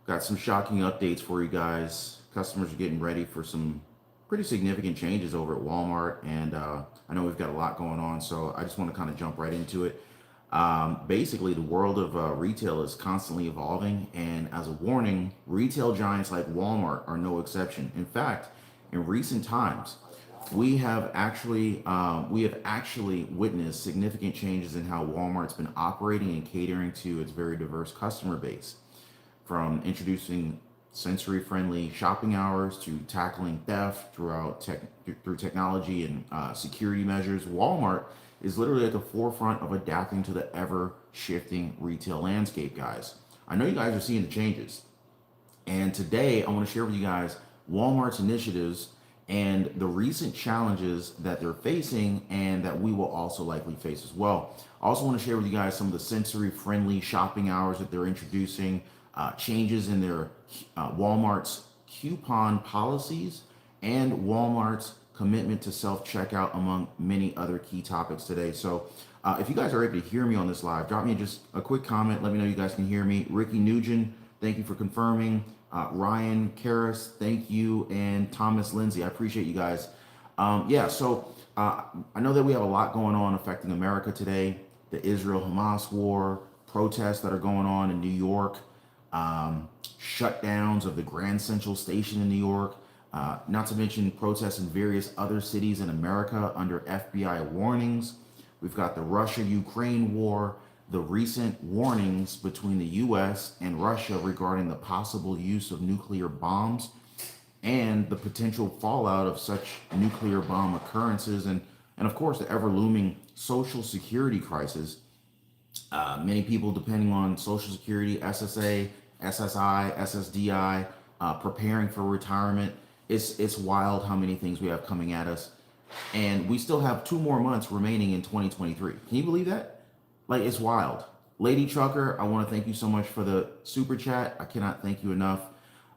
Got some shocking updates for you guys. Customers are getting ready for some pretty significant changes over at Walmart, and I know we've got a lot going on, so I just want to kind of jump right into it. Basically, the world of retail is constantly evolving, and as a warning, retail giants like Walmart are no exception. In fact, in recent times, we have actually witnessed significant changes in how Walmart's been operating and catering to its very diverse customer base, from introducing sensory-friendly shopping hours to tackling theft through technology and security measures. Walmart is literally at the forefront of adapting to the ever-shifting retail landscape, guys. I know you guys are seeing the changes, and today I want to share with you guys Walmart's initiatives and the recent challenges that they're facing and that we will also likely face as well. I also want to share with you guys some of the sensory friendly shopping hours that they're introducing, changes in their Walmart's coupon policies, and Walmart's commitment to self checkout, among many other key topics today. So, if you guys are able to hear me on this live, drop me just a quick comment. Let me know you guys can hear me. Ricky Nugent, thank you for confirming. Ryan Karras, thank you. And Thomas Lindsay, I appreciate you guys. I know that we have a lot going on affecting America today. The Israel Hamas war, protests that are going on in New York, shutdowns of the Grand Central Station in New York, not to mention protests in various other cities in America under FBI warnings. We've got the Russia Ukraine war, the recent warnings between the US and Russia regarding the possible use of nuclear bombs and the potential fallout of such nuclear bomb occurrences, and of course, the ever looming social security crisis. Many people depending on Social Security, SSA, SSI, SSDI, preparing for retirement. It's wild how many things we have coming at us, and we still have 2 more months remaining in 2023. Can you believe that? Like, it's wild. Lady Trucker, I want to thank you so much for the super chat. I cannot thank you enough.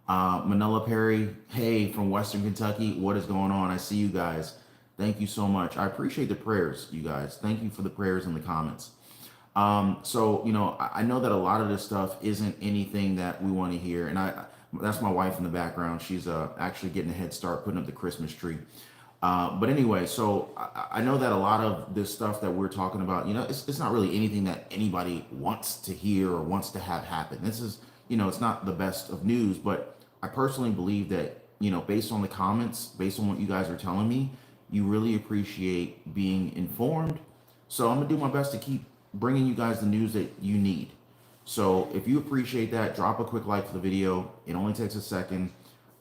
Manila Perry, hey, from Western Kentucky, what is going on? I see you guys. Thank you so much. I appreciate the prayers, you guys. Thank you for the prayers in the comments. I know that a lot of this stuff isn't anything that we want to hear, and that's my wife in the background. She's actually getting a head start putting up the Christmas tree. But anyway, so I know that a lot of this stuff that we're talking about, it's not really anything that anybody wants to hear or wants to have happen. This is, it's not the best of news, but I personally believe that, based on the comments, based on what you guys are telling me, you really appreciate being informed. So I'm gonna do my best to keep bringing you guys the news that you need. So if you appreciate that, drop a quick like for the video. It only takes a second.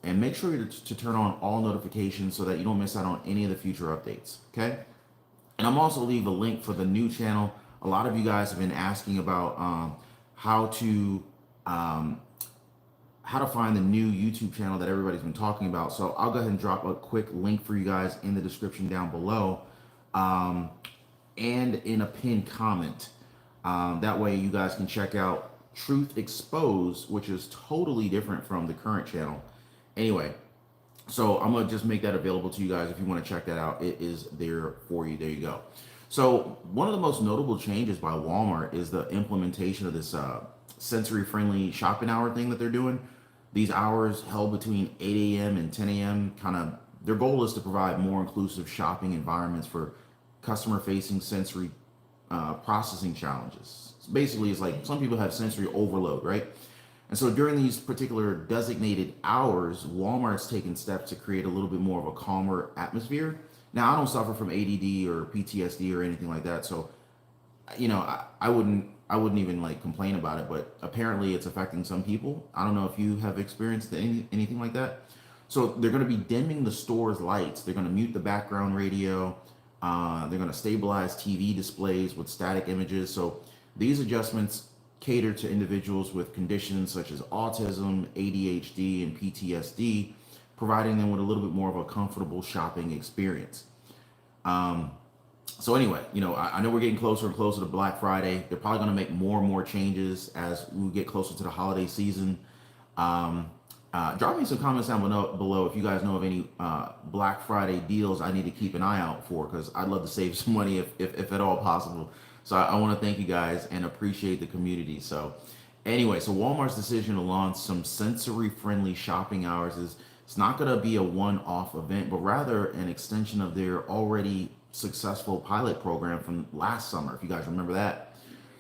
And make sure to turn on all notifications so that you don't miss out on any of the future updates, okay? And I'm also leave a link for the new channel. A lot of you guys have been asking about how to find the new YouTube channel that everybody's been talking about. So I'll go ahead and drop a quick link for you guys in the description down below, and in a pinned comment. That way you guys can check out Truth Exposed, which is totally different from the current channel. Anyway, so I'm gonna just make that available to you guys if you want to check that out. It is there for you. There you go. So one of the most notable changes by Walmart is the implementation of this sensory-friendly shopping hour thing that they're doing. These hours held between 8 a.m. and 10 a.m. Kind of their goal is to provide more inclusive shopping environments for customer-facing sensory processing challenges. So basically, it's like some people have sensory overload, right? And so during these particular designated hours, Walmart's taken steps to create a little bit more of a calmer atmosphere. Now, I don't suffer from ADD or PTSD or anything like that, so I wouldn't even like complain about it. But apparently, it's affecting some people. I don't know if you have experienced anything like that. So they're going to be dimming the store's lights. They're going to mute the background radio. They're going to stabilize TV displays with static images. So these adjustments cater to individuals with conditions such as autism, ADHD, and PTSD, providing them with a little bit more of a comfortable shopping experience. So anyway, I know we're getting closer and closer to Black Friday. They're probably going to make more and more changes as we get closer to the holiday season. Drop me some comments down below if you guys know of any Black Friday deals I need to keep an eye out for, because I'd love to save some money if at all possible. So I want to thank you guys and appreciate the community. So Anyway, so Walmart's decision to launch some sensory-friendly shopping hours is it's not going to be a one-off event, but rather an extension of their already successful pilot program from last summer, if you guys remember that.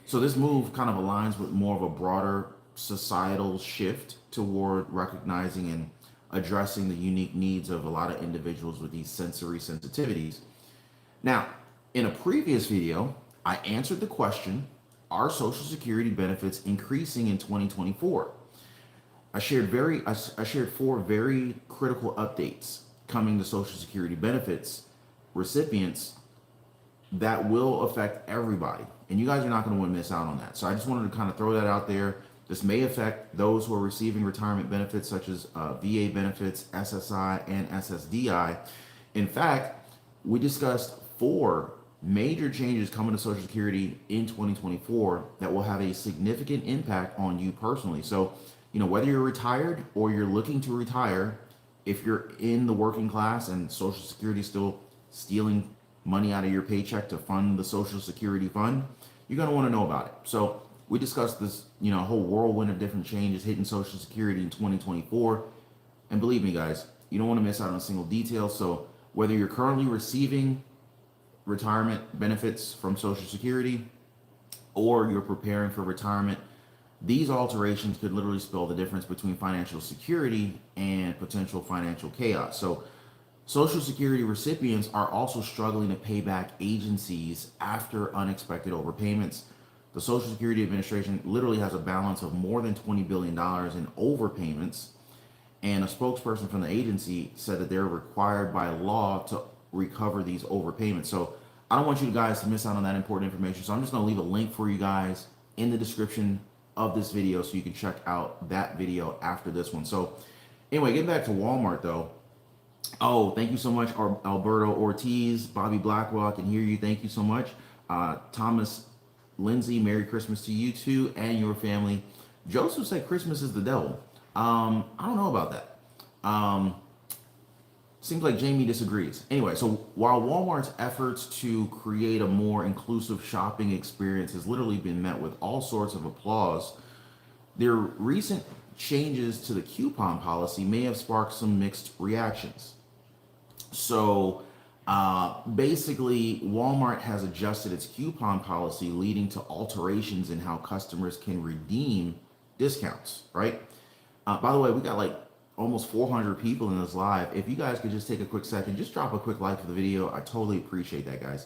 So this move kind of aligns with more of a broader societal shift toward recognizing and addressing the unique needs of a lot of individuals with these sensory sensitivities. Now, in a previous video, I answered the question, are Social Security benefits increasing in 2024? I shared four very critical updates coming to Social Security benefits recipients that will affect everybody. And you guys are not going to want to miss out on that. So I just wanted to kind of throw that out there. This may affect those who are receiving retirement benefits such as VA benefits, SSI, and SSDI. In fact, we discussed four major changes coming to Social Security in 2024 that will have a significant impact on you personally. So, whether you're retired or you're looking to retire, if you're in the working class and Social Security is still stealing money out of your paycheck to fund the Social Security fund, you're going to want to know about it. So we discussed this, whole whirlwind of different changes hitting Social Security in 2024. And believe me, guys, you don't want to miss out on a single detail. So whether you're currently receiving retirement benefits from Social Security or you're preparing for retirement, these alterations could literally spell the difference between financial security and potential financial chaos. So Social Security recipients are also struggling to pay back agencies after unexpected overpayments. The Social Security Administration literally has a balance of more than $20 billion in overpayments. And a spokesperson from the agency said that they're required by law to recover these overpayments. So I don't want you guys to miss out on that important information. So I'm just going to leave a link for you guys in the description of this video so you can check out that video after this one. So anyway, getting back to Walmart though. Oh, thank you so much, Alberto Ortiz, Bobby Blackwell. I can hear you. Thank you so much. Thomas Lindsay, Merry Christmas to you too and your family. Joseph said Christmas is the devil. I don't know about that. Seems like Jamie disagrees. Anyway, so while Walmart's efforts to create a more inclusive shopping experience has literally been met with all sorts of applause, their recent changes to the coupon policy may have sparked some mixed reactions. So basically, Walmart has adjusted its coupon policy, leading to alterations in how customers can redeem discounts, right? By the way, we got like almost 400 people in this live. If you guys could just take a quick second, just drop a quick like for the video. I totally appreciate that, guys.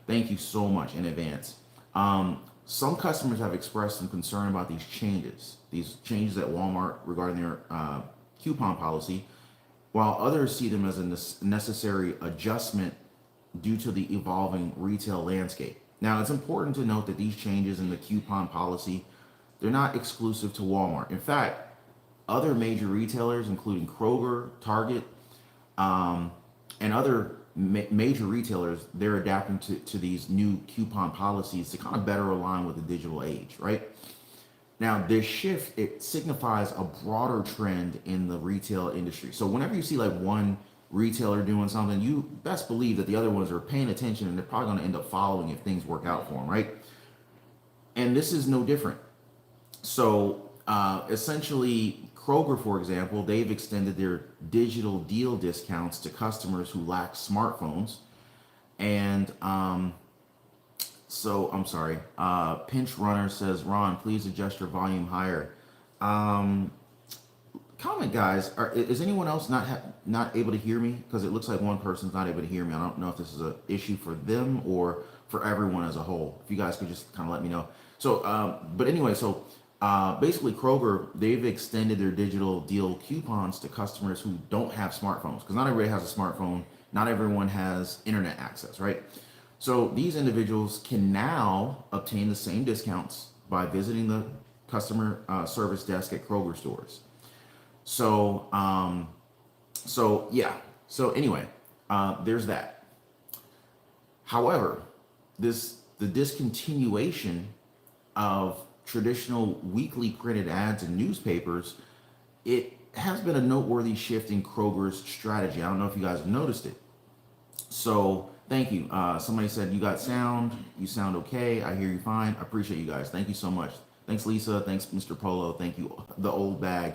Thank you so much in advance. Some customers have expressed some concern about these changes at Walmart regarding their coupon policy, while others see them as a necessary adjustment due to the evolving retail landscape. Now, it's important to note that these changes in the coupon policy, they're not exclusive to Walmart. In fact, other major retailers, including Kroger, Target, and other major retailers, they're adapting to these new coupon policies to kind of better align with the digital age, right? Now, this shift, it signifies a broader trend in the retail industry. So whenever you see like one retailer doing something, you best believe that the other ones are paying attention and they're probably going to end up following if things work out for them, right? And this is no different. So essentially, Kroger, for example, they've extended their digital deal discounts to customers who lack smartphones. And so I'm sorry. Pinch Runner says, Ron, please adjust your volume higher. Comment, guys. Is anyone else not able to hear me? Because it looks like one person's not able to hear me. I don't know if this is an issue for them or for everyone as a whole. If you guys could just kind of let me know. So, but anyway, so basically Kroger, they've extended their digital deal coupons to customers who don't have smartphones, because not everybody has a smartphone. Not everyone has internet access, right? So these individuals can now obtain the same discounts by visiting the customer service desk at Kroger stores. So, yeah. So anyway, there's that. However, the discontinuation of traditional weekly printed ads in newspapers, it has been a noteworthy shift in Kroger's strategy. I don't know if you guys have noticed it. So thank you. Somebody said you got sound. You sound okay. I hear you fine. I appreciate you guys. Thank you so much. Thanks, Lisa. Thanks, Mr. Polo. Thank you, the old bag.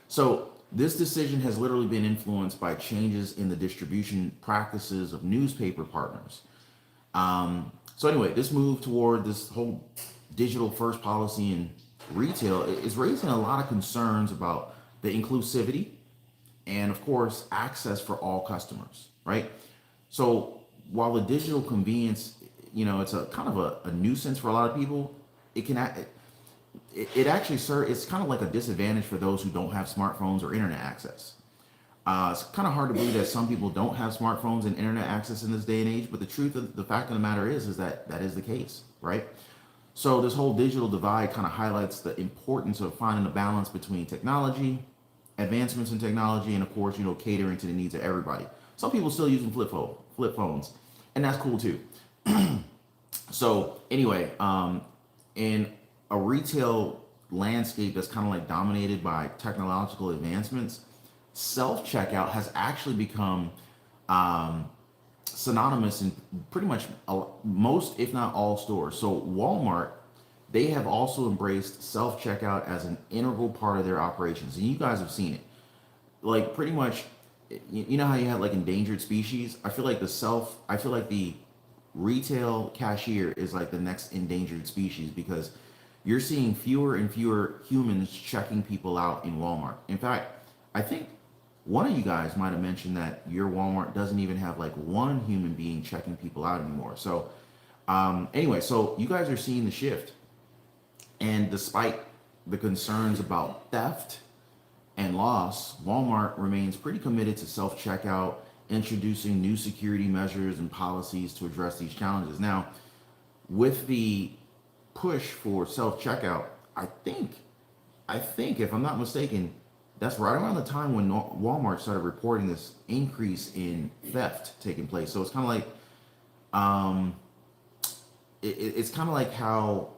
So this decision has literally been influenced by changes in the distribution practices of newspaper partners. So anyway, this move toward this whole digital first policy in retail is raising a lot of concerns about the inclusivity and of course access for all customers, right? So while the digital convenience, it's a kind of a nuisance for a lot of people, it can it actually serve it's kind of like a disadvantage for those who don't have smartphones or internet access. It's kind of hard to believe that some people don't have smartphones and internet access in this day and age, but the truth of the fact of the matter is that that is the case, right? So this whole digital divide kind of highlights the importance of finding a balance between technology, advancements in technology, and of course, catering to the needs of everybody. Some people still using flip phones, and that's cool too. So anyway, in a retail landscape that's kind of like dominated by technological advancements, self checkout has actually become synonymous in pretty much most, if not all, stores. So Walmart, they have also embraced self checkout as an integral part of their operations, and you guys have seen it. Like pretty much, you know how you have like endangered species. I feel like the retail cashier is like the next endangered species because you're seeing fewer and fewer humans checking people out in Walmart. In fact, I think one of you guys might have mentioned that your Walmart doesn't even have like one human being checking people out anymore. So, anyway, so you guys are seeing the shift. And despite the concerns about theft and loss, Walmart remains pretty committed to self checkout, introducing new security measures and policies to address these challenges. Now, with the push for self checkout, I think if I'm not mistaken, that's right around the time when Walmart started reporting this increase in theft taking place. So it's kind of like um, it's kind of like how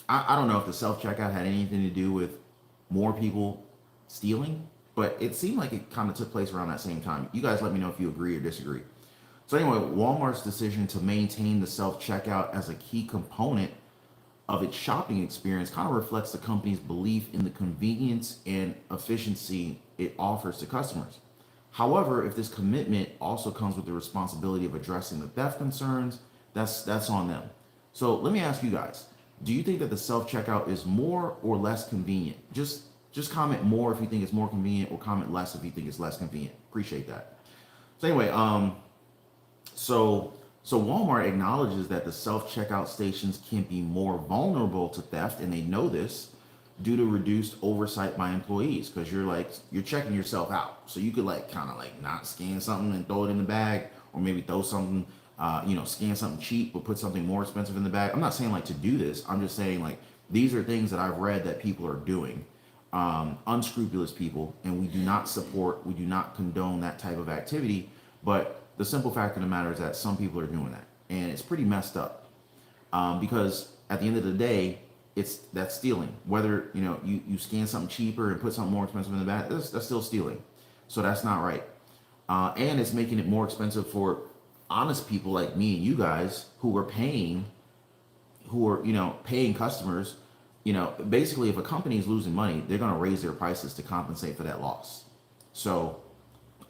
I don't know if the self checkout had anything to do with more people stealing, but it seemed like it kind of took place around that same time. You guys let me know if you agree or disagree. So anyway, Walmart's decision to maintain the self checkout as a key component of its shopping experience kind of reflects the company's belief in the convenience and efficiency it offers to customers. However, if this commitment also comes with the responsibility of addressing the theft concerns, that's on them. So let me ask you guys: do you think that the self checkout is more or less convenient? Just comment more if you think it's more convenient, or comment less if you think it's less convenient. Appreciate that. So anyway, so Walmart acknowledges that the self-checkout stations can be more vulnerable to theft, and they know this due to reduced oversight by employees. Because you're checking yourself out, so you could like kind of like not scan something and throw it in the bag, or maybe throw something, scan something cheap but put something more expensive in the bag. I'm not saying like to do this. I'm just saying like these are things that I've read that people are doing, unscrupulous people, and we do not condone that type of activity. But the simple fact of the matter is that some people are doing that, and it's pretty messed up. Because at the end of the day, that's stealing. Whether you scan something cheaper and put something more expensive in the bag, that's still stealing. So that's not right. And it's making it more expensive for honest people like me and you guys who are paying customers. Basically, if a company is losing money, they're going to raise their prices to compensate for that loss. So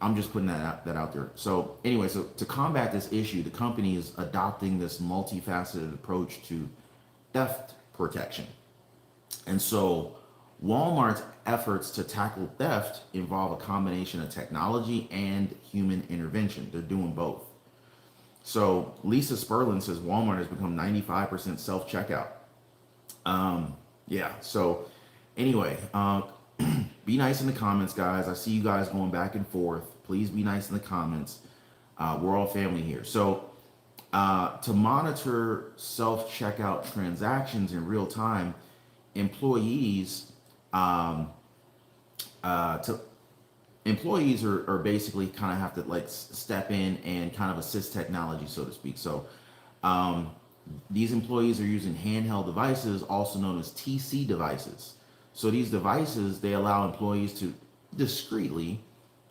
I'm just putting that out there. So anyway, so to combat this issue, the company is adopting this multifaceted approach to theft protection. And so Walmart's efforts to tackle theft involve a combination of technology and human intervention. They're doing both. So Lisa Sperlin says Walmart has become 95% self checkout. Yeah. So anyway, be nice in the comments, guys. I see you guys going back and forth. Please be nice in the comments. We're all family here. So to monitor self checkout transactions in real time, employees to employees are basically kind of have to like step in and kind of assist technology, so to speak. So these employees are using handheld devices, also known as TC devices. So these devices, they allow employees to discreetly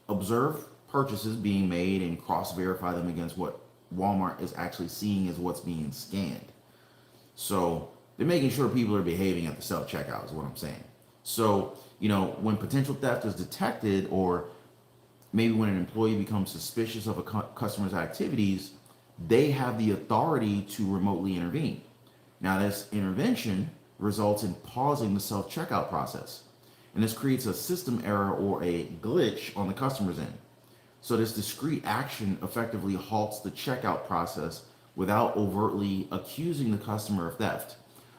observe purchases being made and cross-verify them against what Walmart is actually seeing as what's being scanned. So they're making sure people are behaving at the self checkout is what I'm saying. So, when potential theft is detected, or maybe when an employee becomes suspicious of a customer's activities, they have the authority to remotely intervene. Now, this intervention results in pausing the self checkout process. And this creates a system error or a glitch on the customer's end. So, this discrete action effectively halts the checkout process without overtly accusing the customer of theft.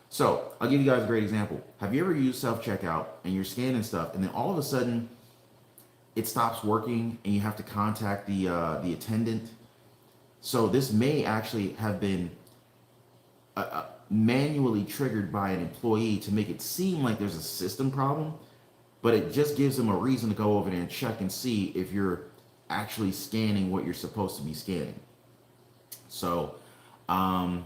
So, I'll give you guys a great example. Have you ever used self checkout and you're scanning stuff, and then all of a sudden it stops working and you have to contact the attendant? So, this may actually have been manually triggered by an employee to make it seem like there's a system problem, but it just gives them a reason to go over there and check and see if you're actually scanning what you're supposed to be scanning. So I'm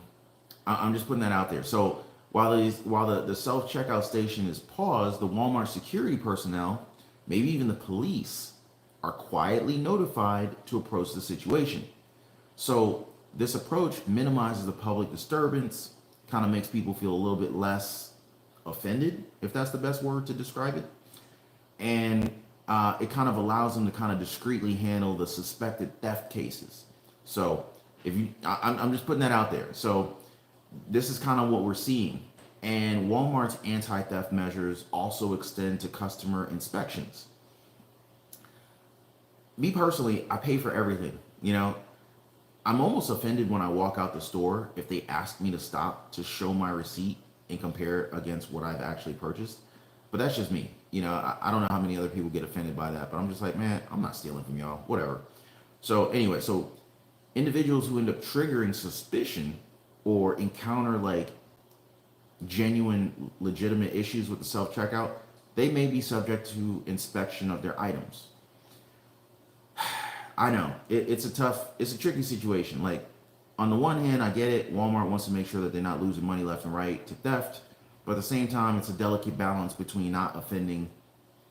just putting that out there. So while the self checkout station is paused, the Walmart security personnel, maybe even the police, are quietly notified to approach the situation. So this approach minimizes the public disturbance, kind of makes people feel a little bit less offended, if that's the best word to describe it. And it kind of allows them to kind of discreetly handle the suspected theft cases. So I'm just putting that out there. So this is kind of what we're seeing. And Walmart's anti-theft measures also extend to customer inspections. Me personally, I pay for everything. I'm almost offended when I walk out the store if they ask me to stop to show my receipt and compare it against what I've actually purchased. But that's just me. I don't know how many other people get offended by that, but I'm just like, man, I'm not stealing from y'all, whatever. So anyway, so individuals who end up triggering suspicion or encounter like genuine, legitimate issues with the self checkout, they may be subject to inspection of their items. I know it's a tricky situation. Like, on the one hand, I get it. Walmart wants to make sure that they're not losing money left and right to theft, but at the same time, it's a delicate balance between not offending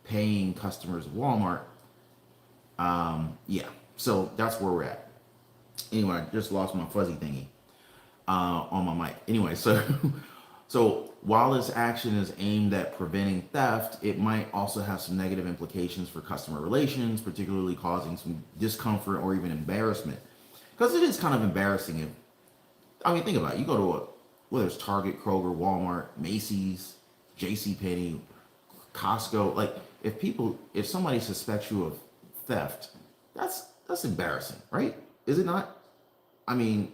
paying customers of Walmart. Yeah, so that's where we're at. Anyway, I just lost my fuzzy thingy on my mic. Anyway, so while this action is aimed at preventing theft, it might also have some negative implications for customer relations, particularly causing some discomfort or even embarrassment. Because it is kind of embarrassing think about it. You go to whether it's Target, Kroger, Walmart, Macy's, JCPenney, Costco. Like, if somebody suspects you of theft, that's embarrassing, right? Is it not? I mean,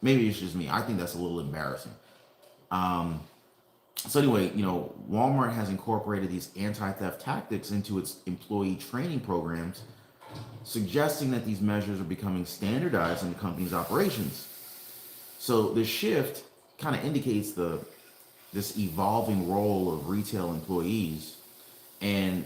maybe it's just me. I think that's a little embarrassing. So anyway, Walmart has incorporated these anti-theft tactics into its employee training programs, suggesting that these measures are becoming standardized in the company's operations. So the shift kind of indicates this evolving role of retail employees, and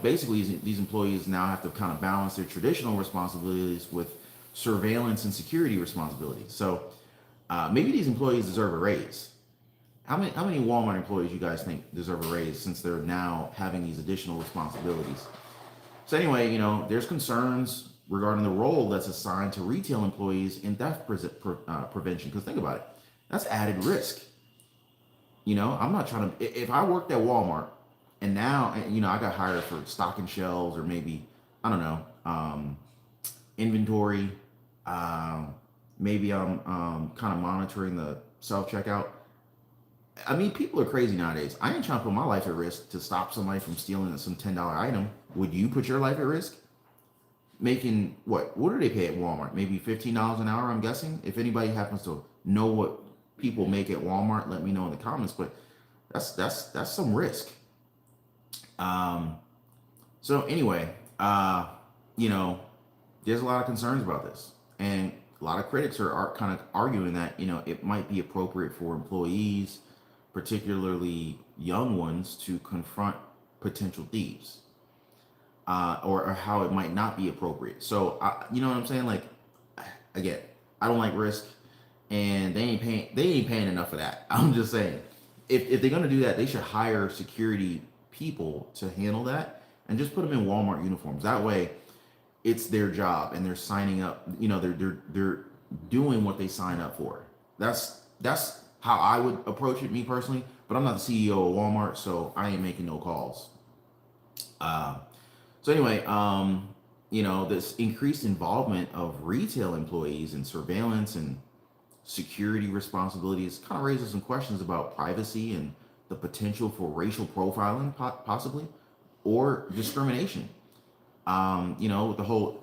basically these employees now have to kind of balance their traditional responsibilities with surveillance and security responsibilities. So maybe these employees deserve a raise. How many Walmart employees you guys think deserve a raise since they're now having these additional responsibilities? So anyway, there's concerns regarding the role that's assigned to retail employees in theft prevention. Because think about it, that's added risk. I'm not trying to. If I worked at Walmart and now, I got hired for stocking shelves, or maybe, I don't know, inventory. Maybe I'm kind of monitoring the self checkout. I mean, people are crazy nowadays. I ain't trying to put my life at risk to stop somebody from stealing some $10 item. Would you put your life at risk? Making what? What do they pay at Walmart? Maybe $15 an hour, I'm guessing. If anybody happens to know what people make at Walmart, let me know in the comments. But that's some risk. So anyway, there's a lot of concerns about this, and a lot of critics are kind of arguing that it might be appropriate for employees, particularly young ones, to confront potential thieves, or how it might not be appropriate. So you know what I'm saying? Like, again, I don't like risk, and they ain't paying enough for that. I'm just saying, if they're gonna do that, they should hire security people to handle that, and just put them in Walmart uniforms. That way, it's their job, and they're signing up. They're doing what they sign up for. That's how I would approach it, me personally. But I'm not the CEO of Walmart, so I ain't making no calls. Uh, so anyway, this increased involvement of retail employees in surveillance and security responsibilities kind of raises some questions about privacy and the potential for racial profiling, possibly, or discrimination. With the whole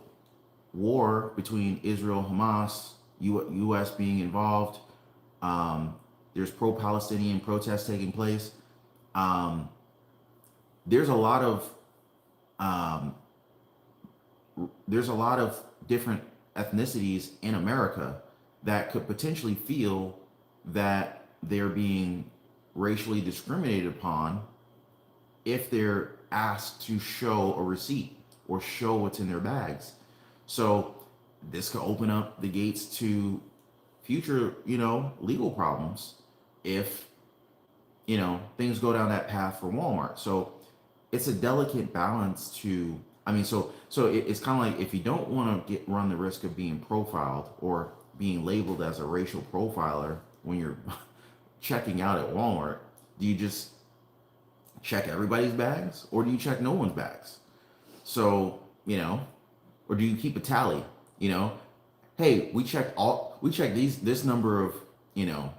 war between Israel, Hamas, U.S. being involved, um, there's pro-Palestinian protests taking place. Um, there's a lot of um, there's a lot of different ethnicities in America that could potentially feel that they're being racially discriminated upon if they're asked to show a receipt or show what's in their bags. So this could open up the gates to future, legal problems if, things go down that path for Walmart. So it's a delicate balance to, it's kind of like if you don't want to run the risk of being profiled or being labeled as a racial profiler when you're checking out at Walmart, do you just check everybody's bags or do you check no one's bags? So, or do you keep a tally? You know, hey, we checked this number of, you know,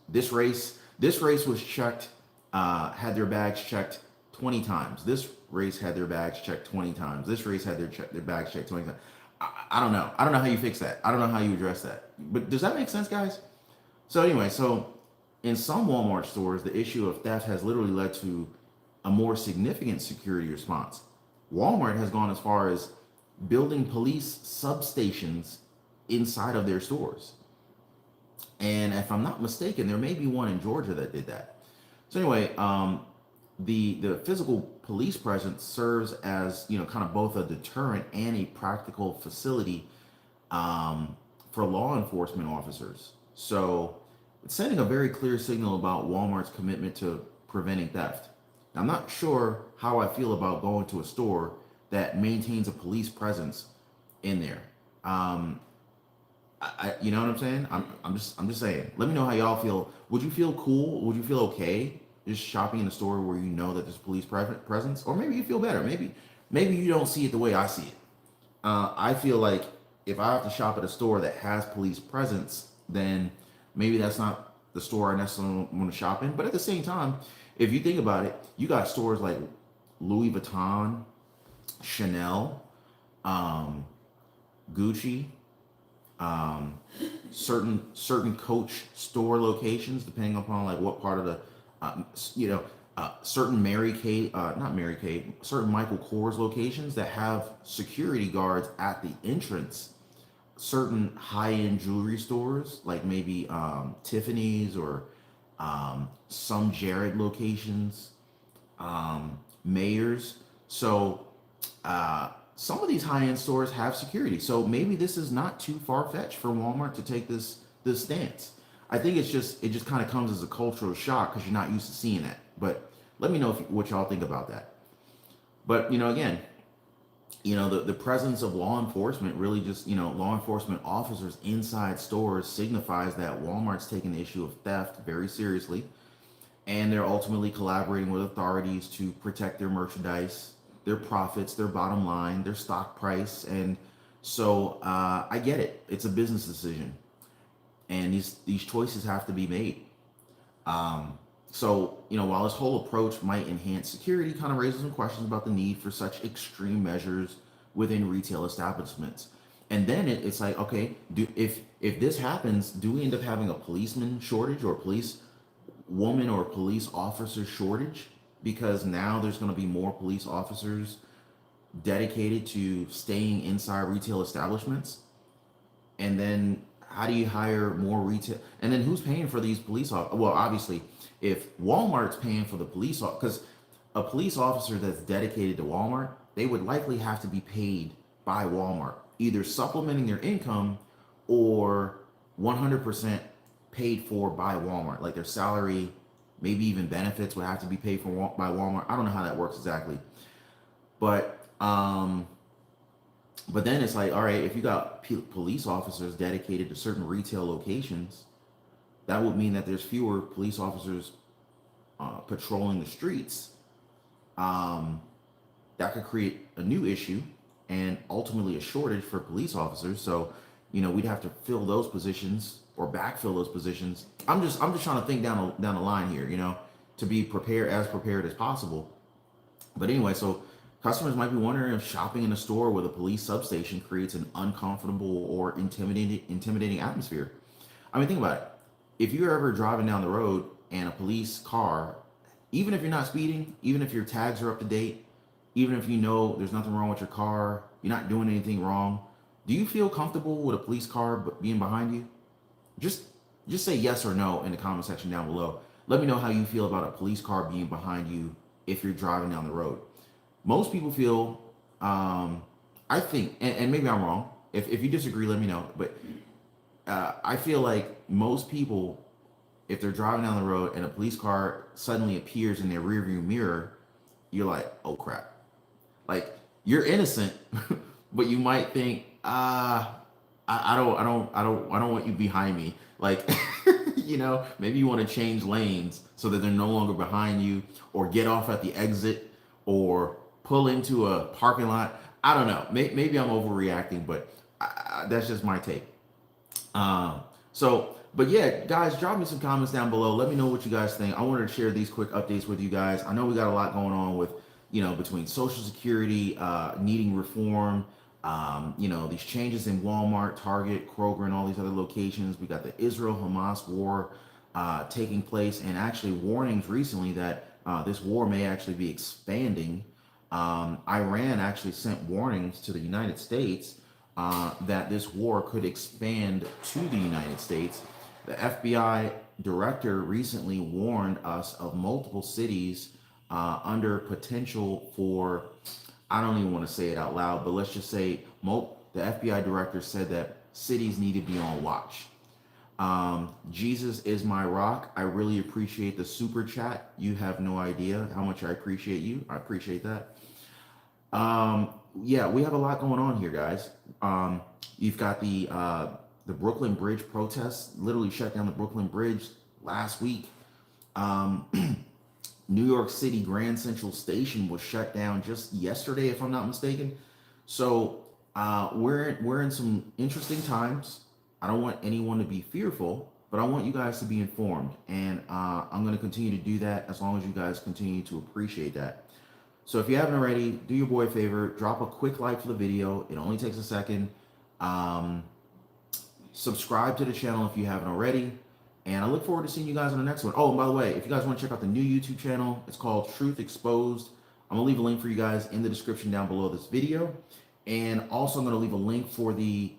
this race was checked, had their bags checked 20 times. This race had their bags checked 20 times. This race had their bags checked 20 times. I don't know. I don't know how you fix that. I don't know how you address that. But does that make sense, guys? So anyway, in some Walmart stores, the issue of theft has literally led to a more significant security response. Walmart has gone as far as building police substations inside of their stores. And if I'm not mistaken, there may be one in Georgia that did that. So anyway, the physical police presence serves as, kind of both a deterrent and a practical facility, for law enforcement officers. So it's sending a very clear signal about Walmart's commitment to preventing theft. Now, I'm not sure how I feel about going to a store that maintains a police presence in there. You know what I'm saying? I'm just saying. Let me know how y'all feel. Would you feel cool? Would you feel okay just shopping in a store where you know that there's police presence? Or maybe you feel better. Maybe you don't see it the way I see it. I feel like if I have to shop at a store that has police presence, then maybe that's not the store I necessarily want to shop in. But at the same time, if you think about it, you got stores like Louis Vuitton, Chanel, um, Gucci, um, certain Coach store locations, depending upon like what part of the, certain Mary Kay, not Mary Kay, certain Michael Kors locations that have security guards at the entrance. Certain high-end jewelry stores, like maybe Tiffany's or some Jared locations, Mayors. So some of these high-end stores have security. So maybe this is not too far-fetched for Walmart to take this stance. I think it just kind of comes as a cultural shock because you're not used to seeing that. But let me know what y'all think about that. But again, the presence of law enforcement really just, law enforcement officers inside stores signifies that Walmart's taking the issue of theft very seriously, and they're ultimately collaborating with authorities to protect their merchandise, their profits, their bottom line, their stock price. And so I get it. It's a business decision, and these choices have to be made. While this whole approach might enhance security, kind of raises some questions about the need for such extreme measures within retail establishments. And then it's like, okay, if this happens, do we end up having a policeman shortage or police woman or police officer shortage? Because now there's going to be more police officers dedicated to staying inside retail establishments. And then how do you hire more retail? And then who's paying for these police officers? Well, obviously, if Walmart's paying for the police, because a police officer that's dedicated to Walmart, they would likely have to be paid by Walmart, either supplementing their income or 100% paid for by Walmart. Like their salary, maybe even benefits would have to be paid for by Walmart. I don't know how that works exactly, but But then it's like, all right, if you got police officers dedicated to certain retail locations, that would mean that there's fewer police officers patrolling the streets. Um, that could create a new issue and ultimately a shortage for police officers. So, we'd have to fill those positions or backfill those positions. I'm just trying to think down the line here, to be prepared as possible. But anyway, so customers might be wondering if shopping in a store with a police substation creates an uncomfortable or intimidating atmosphere. I mean, think about it. If you're ever driving down the road and a police car, even if you're not speeding, even if your tags are up to date, even if you know there's nothing wrong with your car, you're not doing anything wrong, do you feel comfortable with a police car being behind you? Just just say yes or no in the comment section down below. Let me know how you feel about a police car being behind you if you're driving down the road. Most people feel, I think, and maybe I'm wrong. If you disagree, let me know. But I feel like most people, if they're driving down the road and a police car suddenly appears in their rearview mirror, you're like, oh crap. Like you're innocent, but you might think, I don't want you behind me. Like, maybe you want to change lanes so that they're no longer behind you, or get off at the exit, or pull into a parking lot. I don't know. Maybe I'm overreacting, but that's just my take. But yeah, guys, drop me some comments down below. Let me know what you guys think. I wanted to share these quick updates with you guys. I know we got a lot going on with, between Social Security needing reform, these changes in Walmart, Target, Kroger, and all these other locations. We got the Israel-Hamas war taking place, and actually warnings recently that this war may actually be expanding. Iran actually sent warnings to the United States that this war could expand to the United States. The FBI director recently warned us of multiple cities under potential for, I don't even want to say it out loud, but let's just say the FBI director said that cities need to be on watch. Jesus is my rock. I really appreciate the super chat. You have no idea how much I appreciate you. I appreciate that. Yeah, we have a lot going on here, guys. You've got the Brooklyn Bridge protests. Literally shut down the Brooklyn Bridge last week. New York City Grand Central Station was shut down just yesterday, if I'm not mistaken. So we're in some interesting times. I don't want anyone to be fearful, but I want you guys to be informed, and I'm going to continue to do that as long as you guys continue to appreciate that. So if you haven't already, do your boy a favor, drop a quick like for the video. It only takes a second. Subscribe to the channel if you haven't already. And I look forward to seeing you guys on the next one. Oh, and by the way, if you guys want to check out the new YouTube channel, it's called Truth Exposed. I'm going to leave a link for you guys in the description down below this video. And also I'm going to leave a link for the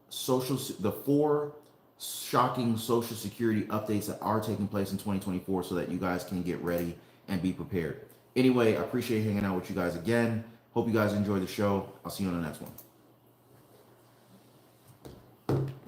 4 shocking Social Security updates that are taking place in 2024 so that you guys can get ready and be prepared. Anyway, I appreciate hanging out with you guys again. Hope you guys enjoy the show. I'll see you on the next one.